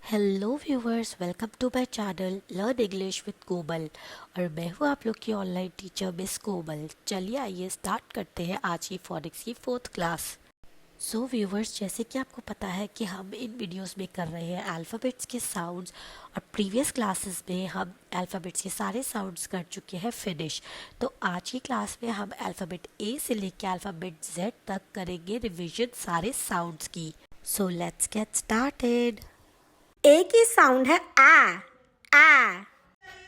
Hello viewers, welcome to my channel learn English with Komal. और मैं हूँ आप लोग की ऑनलाइन टीचर मिस कोमल। चलिए आइए स्टार्ट करते हैं आज की फोनिक्स की 4th क्लास। सो व्यूवर्स, जैसे कि आपको पता है कि हम इन वीडियोस में कर रहे हैं अल्फ़ाबेट्स के साउंड्स, और प्रीवियस क्लासेस में हम अल्फ़ाबेट्स के सारे साउंड्स कर चुके हैं फिनिश। तो आज की क्लास में हम अल्फ़ाबेट ए से लेकर अल्फ़ाबेट जेड तक करेंगे रिविजन सारे साउंड्स की। So let's get started. A की साउंड है आ।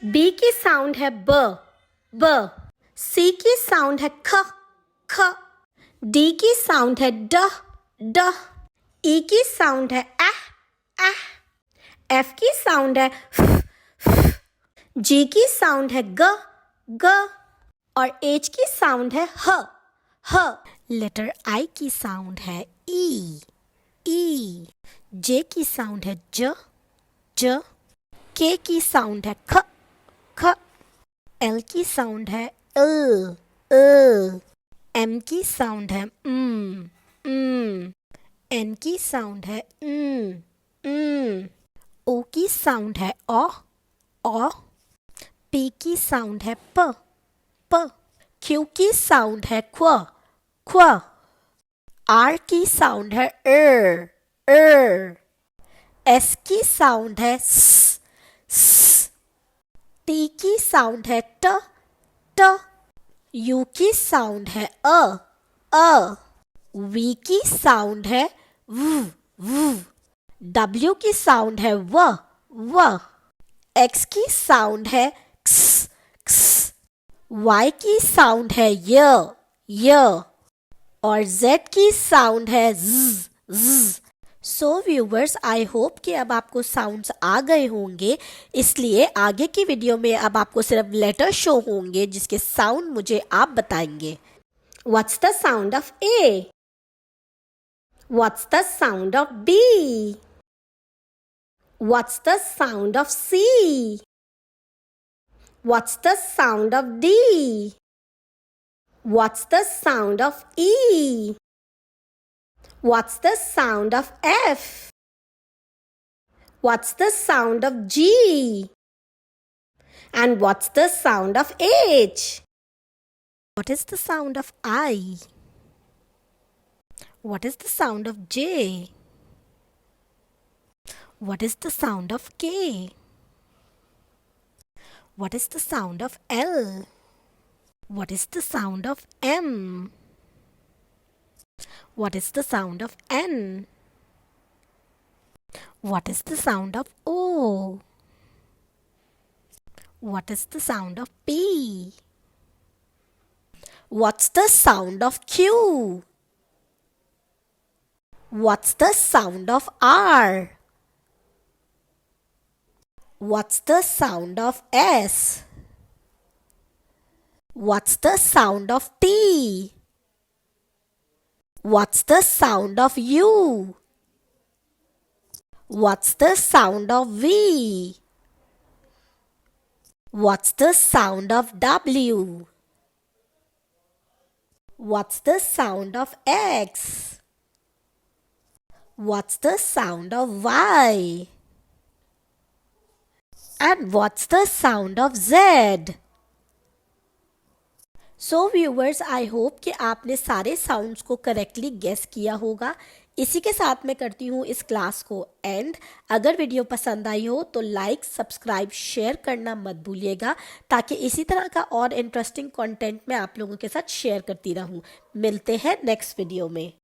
बी की साउंड है ब। सी की साउंड है ख। डी की साउंड है ड। ई की साउंड है एह। एफ की साउंड है फ। जी की साउंड है ग। और एच की साउंड है ह। लेटर आई की साउंड है ई। जे की साउंड है ज। के की साउंड है ख। एल की साउंड है ल। एम की साउंड है एन की साउंड है ओ की साउंड है ओ। पी की साउंड है प। क्यू की साउंड है क्व। आर की साउंड है एस की साउंड है स। टी की साउंड है ट। यू की साउंड है अ। वी की साउंड है w। डब्ल्यू की साउंड है व। एक्स की साउंड है क्स। वाई की साउंड है य। और जेड की साउंड है z। So viewers, I hope कि अब आपको साउंड्स आ गए होंगे, इसलिए आगे की वीडियो में अब आपको सिर्फ लेटर शो होंगे जिसके साउंड मुझे आप बताएंगे। What's the sound of A? What's the sound of B? What's the sound of C? What's the sound of D? What's the sound of E? What's the sound of F? What's the sound of G? And what's the sound of H? What is the sound of I? What is the sound of J? What is the sound of K? What is the sound of L? What is the sound of M? What is the sound of N? What is the sound of O? What is the sound of P? What's the sound of Q? What's the sound of R? What's the sound of S? What's the sound of T? What's the sound of U? What's the sound of V? What's the sound of W? What's the sound of X? What's the sound of Y? And what's the sound of Z? So viewers, I hope कि आपने सारे sounds को correctly guess किया होगा। इसी के साथ मैं करती हूँ इस क्लास को एंड। अगर वीडियो पसंद आई हो तो लाइक, सब्सक्राइब, शेयर करना मत भूलिएगा, ताकि इसी तरह का और इंटरेस्टिंग कंटेंट मैं आप लोगों के साथ शेयर करती रहूँ। मिलते हैं नेक्स्ट वीडियो में।